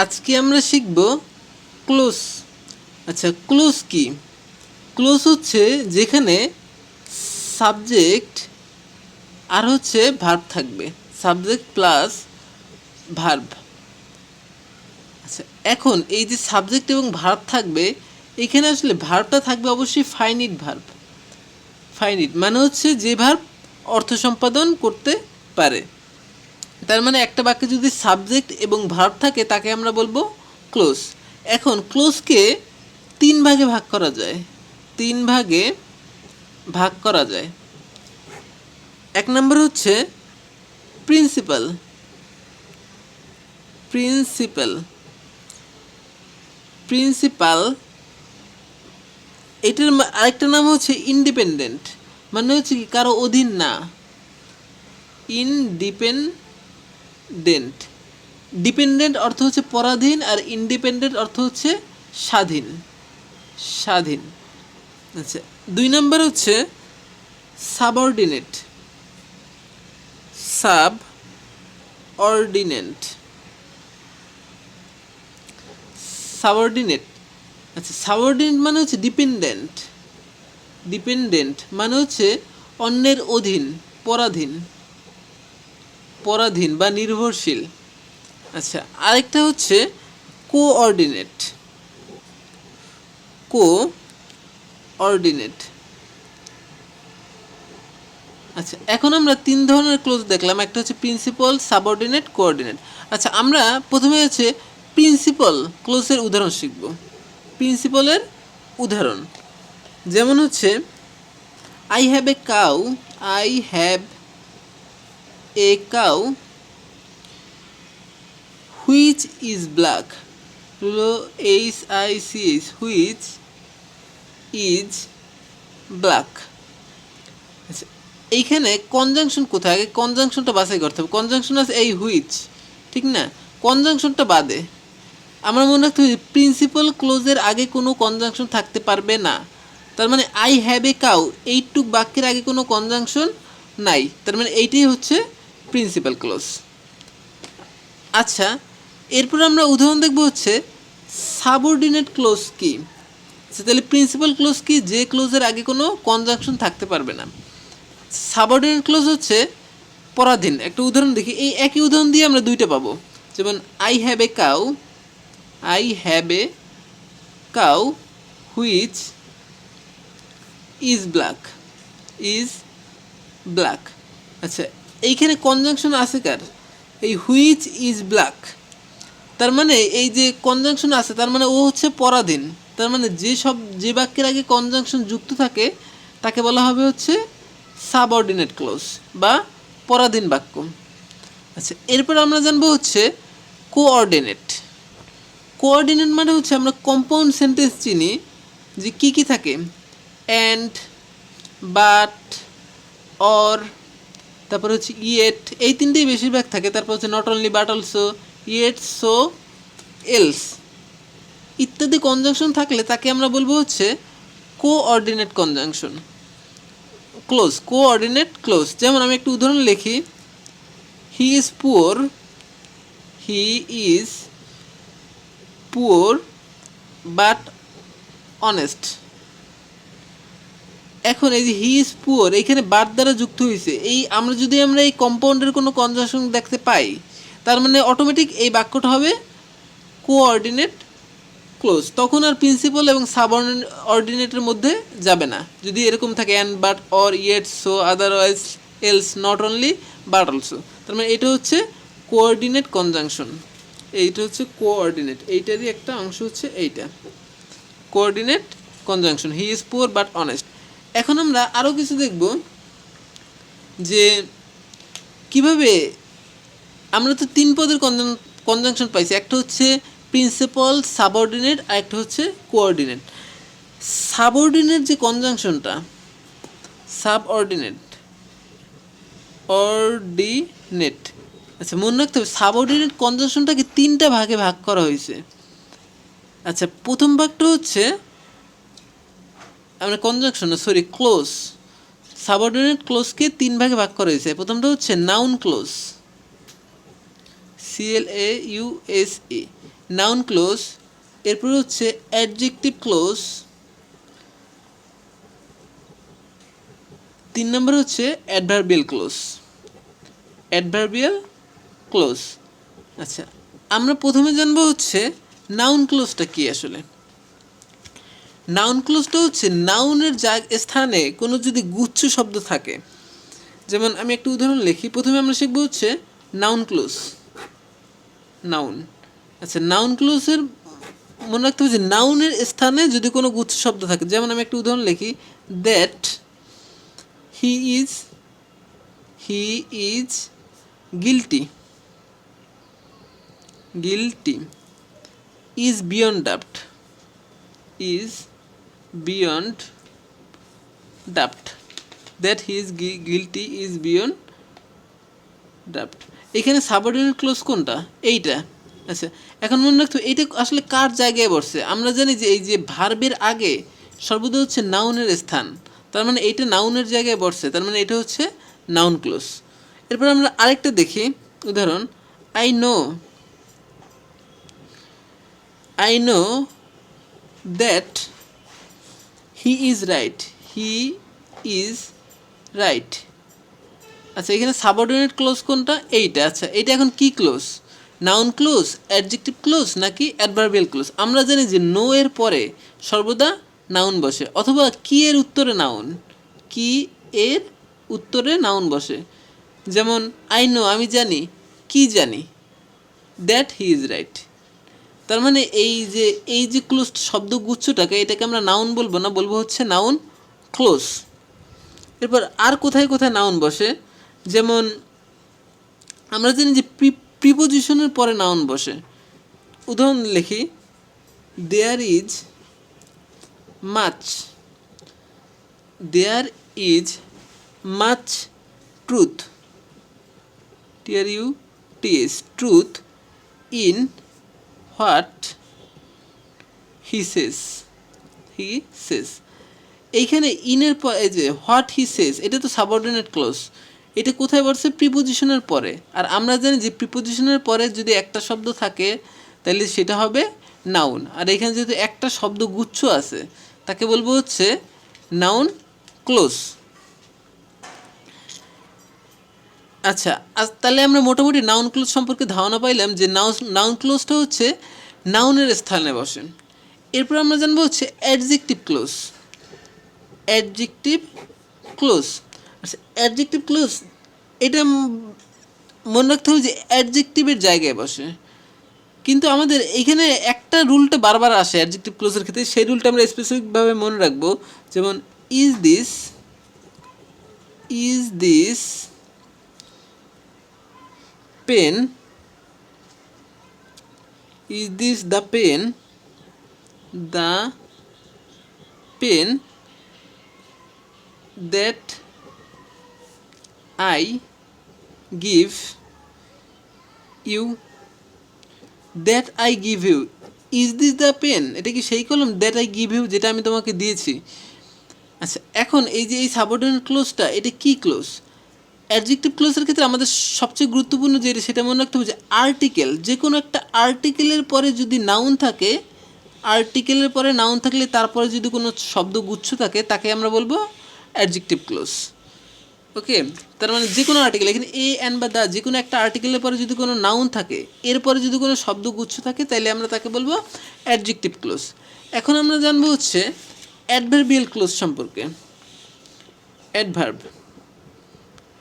আজকে আমরা শিখব ক্লোজ। আচ্ছা, ক্লোজ কি? ক্লোজ হচ্ছে যেখানে সাবজেক্ট আর হচ্ছে ভার্ব থাকবে, সাবজেক্ট প্লাস ভার্ব। আচ্ছা, এখন এই যে সাবজেক্ট এবং ভার্ব থাকবে, এখানে আসলে ভার্বটা থাকবে অবশ্যই ফাইনিট ভার্ব। ফাইনিট মানে হচ্ছে যে ভার্ব অর্থ সম্পাদন করতে পারে। তার মানে একটা বাক্যে যদি সাবজেক্ট এবং ভার্ব থাকে তাকে আমরা বলবো ক্লোজ। এখন ক্লোজকে তিন ভাগে ভাগ করা যায়। তিন ভাগে ভাগ করা যায়। এক নম্বর হচ্ছে প্রিন্সিপাল। প্রিন্সিপাল প্রিন্সিপাল এটার আরেকটা নাম হচ্ছে ইন্ডিপেন্ডেন্ট, মানে হচ্ছে কি কারো অধীন না। ইনডিপেন্ডেন্ট। ডিপেন্ডেন্ট অর্থ হচ্ছে পরাধীন, আর ইন্ডিপেন্ডেন্ট অর্থ হচ্ছে স্বাধীন। স্বাধীন। আচ্ছা, দুই নম্বর হচ্ছে সাবঅর্ডিনেট। সাবঅর্ডিনেট। সাবঅর্ডিনেট আচ্ছা, সাবঅর্ডিনেট মানে হচ্ছে ডিপেন্ডেন্ট। ডিপেন্ডেন্ট মানে হচ্ছে অন্যের অধীন, পরাধীন। পরাধীন বা নির্ভরশীল। আচ্ছা, আরেকটা হচ্ছে কোঅর্ডিনেট। কোঅর্ডিনেট। আচ্ছা, এখন আমরা তিন ধরনের ক্লোজ দেখলাম, একটা হচ্ছে প্রিন্সিপাল, সাবঅর্ডিনেট, কোঅর্ডিনেট। আচ্ছা, আমরা প্রথমে হচ্ছে প্রিন্সিপাল ক্লোজের উদাহরণ শিখব। প্রিন্সিপালের উদাহরণ যেমন হচ্ছে I have a cow. I have a cow which is black. হলো HICH, হুইচ ইজ ব্ল্যাক। আচ্ছা, এইখানে কনজাংশন কোথায়? আগে কনজাংশনটা বাছাই করতে হবে। কনজাংশন আছে এই হুইচ, ঠিক না? কনজাংশনটা বাদে আমরা মনে রাখতে হবে প্রিন্সিপাল ক্লোজের আগে কোনো কনজাংশন থাকতে পারবে না। তার মানে আই হ্যাভ এ কাউ এইটুক বাক্যের আগে কোনো কনজাংশন নাই, তার মানে এইটাই হচ্ছে প্রিন্সিপাল ক্লোজ। আচ্ছা, এরপর আমরা উদাহরণ দেখব হচ্ছে সাবঅর্ডিনেট ক্লোজ কি। তাহলে প্রিন্সিপাল ক্লোজ কি? যে ক্লোজের আগে কোনো কনজাংশন থাকতে পারবে না। সাবঅর্ডিনেট ক্লোজ হচ্ছে পরাধীন। একটা উদাহরণ দেখি, এই একই উদাহরণ দিয়ে আমরা দুইটা পাবো। যেমন I have a cow. I have a cow which is black. Is black. আচ্ছা, এইখানে কনজাংশন আছে কার? এই হুইচ ইজ ব্ল্যাক। তার মানে এই যে কনজাংশন আছে তার মানে ও হচ্ছে পরাধীন। তার মানে যে বাক্যের আগে কনজাংশন যুক্ত থাকে তাকে বলা হবে হচ্ছে সাবঅর্ডিনেট ক্লোজ বা পরাধীন বাক্য। আচ্ছা, এরপর আমরা জানবো হচ্ছে কোঅর্ডিনেট। কোঅর্ডিনেট মানে হচ্ছে আমরা কম্পাউন্ড সেন্টেন্স চিনি যে কি কি থাকে, অ্যান্ড, বাট, অর, তারপর হচ্ছে ইয়েট, এই তিনটেই বেশিরভাগ থাকে। তারপর হচ্ছে not only, but also, yet, so, else ইত্যাদি কনজাংশন থাকলে তাকে আমরা বলবো হচ্ছে coordinate conjunction close. Coordinate close. যেমন আমি একটু উদাহরণ লিখি, he is poor. He is poor but honest. এখন এই যে হি ইজ পুয়ার এখানে বাট দ্বারা যুক্ত হয়েছে। এই আমরা এই কম্পাউন্ডের কোনো কনজাংশন দেখতে পাই, তার মানে অটোমেটিক এই বাক্যটা হবে কোঅর্ডিনেট ক্লোজ। তখন আর প্রিন্সিপাল এবং সাবঅর্ডিনেটের মধ্যে যাবে না যদি এরকম থাকে and, but, or, yet, so, otherwise, else, not only, but also. তার মানে এটা হচ্ছে কোঅর্ডিনেট কনজাংশন। এইটা হচ্ছে কোঅর্ডিনেট, এইটারই একটা অংশ হচ্ছে এইটা coordinate conjunction. He is poor but honest. এখন আমরা আরও কিছু দেখব যে কিভাবে আমরা তো তিন পদের কনজাংশন পাইছি। একটা হচ্ছে প্রিন্সিপাল, সাবঅর্ডিনেট, আর একটা হচ্ছে কোঅর্ডিনেট। সাবঅর্ডিনেট যে কনজাংশনটা, সাবঅর্ডিনেট, অর্ডিনেট, আচ্ছা মনে রাখতে হবে সাবঅর্ডিনেট কনজাংশনটাকে তিনটা ভাগে ভাগ করা হয়েছে। আচ্ছা, প্রথম ভাগটা হচ্ছে আমরা কনজাংশন সরি ক্লোজ। সাবঅর্ডিনেট ক্লোজকে তিন ভাগে ভাগ করা হয়েছে। প্রথমটা হচ্ছে noun clause, CLAUSE। Noun clause, এরপরে হচ্ছে অ্যাডজেক্টিভ ক্লোজ, 3 নম্বর হচ্ছে অ্যাডভার্বিয়াল ক্লোজ। Adverbial close. আচ্ছা, আমরা প্রথমে জানবো হচ্ছে নাউন ক্লোজটা কি আসলে। নাউন ক্লোজটা হচ্ছে নাউনের স্থানে কোনো যদি গুচ্ছ শব্দ থাকে, যেমন আমি একটা উদাহরণ লিখি। প্রথমে আমরা শিখবো হচ্ছে নাউন ক্লোজ। নাউন, আচ্ছা, নাউন ক্লোজের মনে রাখতে হবে যে নাউনের স্থানে যদি কোনো গুচ্ছ শব্দ থাকে, যেমন আমি একটা উদাহরণ লিখি, that he is guilty. Guilty is beyond doubt. Is beyond doubt. That he is guilty is beyond doubt. এখানে সাবঅর্ডিনেট ক্লোজ কোনটা? এইটা। আচ্ছা, এখন মনে রাখতে এইটা আসলে কার জায়গায় বসছে। আমরা জানি যে এই যে ভার্বের আগে সর্বদা হচ্ছে নাউনের স্থান, তার মানে এইটা নাউনের জায়গায় বসছে, তার মানে এটা হচ্ছে নাউন ক্লোজ। এরপর আমরা আরেকটা দেখি উদাহরণ, I know that he is right. He is right. আচ্ছা, এখানে সাবঅর্ডিনেট ক্লোজ কোনটা? এইটা। আচ্ছা, এটা এখন কি close? Noun clause, adjective clause নাকি অ্যাডভার্বিয়াল ক্লোজ? আমরা জানি যে নো এর পরে সর্বদা নাউন বসে, অথবা কি এর উত্তরে নাউন। কি এর উত্তরে নাউন বসে। যেমন আই নো, আমি জানি। কি জানি? That he is right. তার মানে এই যে ক্লোজ শব্দগুচ্ছটাকে, এটাকে আমরা নাউন বলবো না, বলবো হচ্ছে নাউন ক্লোজ। এরপর আর কোথায় কোথায় নাউন বসে, যেমন আমরা জানি যে প্রিপোজিশনের পরে নাউন বসে। উদাহরণ লিখি, there is much. There is much truth. TRUTH, truth in what he says. এইখানে ইনের পর এই যে হোয়াট হি সেজ, এটা তো সাবঅর্ডিনেট ক্লোজ। এটা কোথায় বসছে? প্রিপোজিশনের পরে। আর আমরা জানি যে প্রিপোজিশনের পরে যদি একটা শব্দ থাকে তাহলে সেটা হবে নাউন। আর এখানে যেহেতু একটা শব্দ গুচ্ছ আছে, তাকে বলবো হচ্ছে নাউন ক্লোজ। আচ্ছা, তাহলে আমরা মোটামুটি নাউন ক্লোজ সম্পর্কে ধারণা পাইলাম যে নাউন ক্লোজটা হচ্ছে নাউনের স্থানে বসে। এরপর আমরা জানবো হচ্ছে অ্যাডজেক্টিভ ক্লোজ। Adjective clause. আচ্ছা, অ্যাডজেক্টিভ ক্লোজ এটা মনে রাখতে হবে যে অ্যাডজেক্টিভের জায়গায় বসে। কিন্তু আমাদের এইখানে একটা রুলটা বারবার আসে অ্যাডজেক্টিভ ক্লোজের ক্ষেত্রে, সেই রুলটা আমরা স্পেসিফিকভাবে মনে রাখবো। যেমন is this pen. Is this the pen that I give you। That I give you. Is this the pen, এটা কি সেই কলম? দ্যাট আই গিভ ইউ, যেটা আমি তোমাকে দিয়েছি। আচ্ছা, এখন এই যে এই সাবঅর্ডিনেট ক্লোজটা, এটা কি ক্লোজ? অ্যাডজেক্টিভ ক্লোজের ক্ষেত্রে আমাদের সবচেয়ে গুরুত্বপূর্ণ যেটা, সেটা মনে রাখতে হবে যে আর্টিকেল, যে কোনো একটা আর্টিকেলের পরে যদি নাউন থাকে, আর্টিকেলের পরে নাউন থাকলে তারপরে যদি কোনো শব্দগুচ্ছ থাকে, তাকে আমরা বলবো অ্যাডজেক্টিভ ক্লোজ। ওকে, তার মানে যে কোনো আর্টিকেল, এখানে এ অ্যান বা দা, যে কোনো একটা আর্টিকেলের পরে যদি কোনো নাউন থাকে, এরপরে যদি কোনো শব্দগুচ্ছ থাকে, তাহলে আমরা তাকে বলবো অ্যাডজেক্টিভ ক্লোজ। এখন আমরা জানবো হচ্ছে অ্যাডভার্বিয়াল ক্লোজ সম্পর্কে।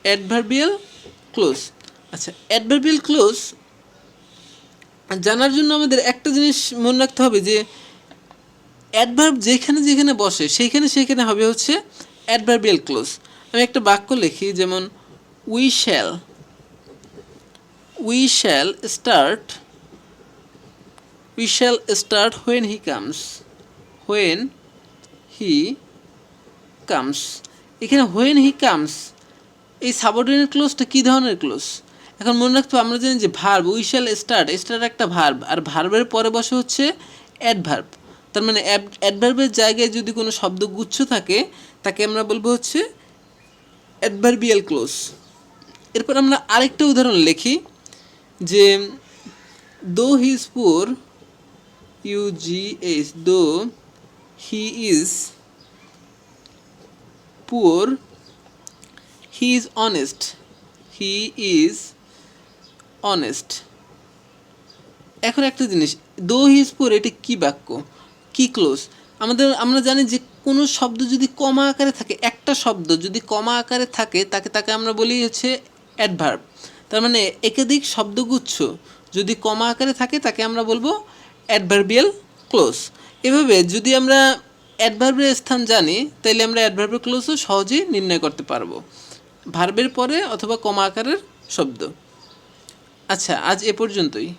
Adverbial close. আচ্ছা, অ্যাডভার্বিয়াল ক্লোজ জানার জন্য আমাদের একটা জিনিস মনে রাখতে হবে যে অ্যাডভার্ব যেখানে যেখানে বসে সেখানে হবে হচ্ছে অ্যাডভার্বিয়াল ক্লোজ। আমি একটা বাক্য লিখি, যেমন we shall start when he comes। এখানে when he comes, এই সাবঅর্ডিনেট ক্লোজটা কী ধরনের ক্লোজ? এখন মনে রাখতে হবে, আমরা জানি যে ভার্ব উই শ্যাল স্টার্ট একটা ভার্ব, আর ভার্বের পরে বসে হচ্ছে অ্যাডভার্ব। তার মানে অ্যাডভার্বের জায়গায় যদি কোনো শব্দগুচ্ছ থাকে, তাকে আমরা বলবো হচ্ছে অ্যাডভার্বিয়াল ক্লোজ। এরপর আমরা আরেকটা উদাহরণ লিখি, যে দো he is poor PUGH, though he is poor, he is honest. He is honest. এখন একটা জিনিস, দো হি ইজ পুর, এটা কি বাক্য, কি ক্লোজ? আমরা জানি যে কোনো শব্দ যদি কমা আকারে থাকে, একটা শব্দ যদি কমা আকারে থাকে তাকে আমরা বলি হচ্ছে অ্যাডভার্ব। তার মানে একাধিক শব্দগুচ্ছ যদি কমা আকারে থাকে তাকে আমরা বলবো অ্যাডভার্বিয়াল ক্লোজ। এভাবে যদি আমরা অ্যাডভার্বের স্থান জানি তাহলে আমরা অ্যাডভার্বের ক্লোজও সহজেই নির্ণয় করতে পারবো, ভার্বের পরে অথবা কমা আকারের শব্দ। আচ্ছা, আজ এ পর্যন্তই।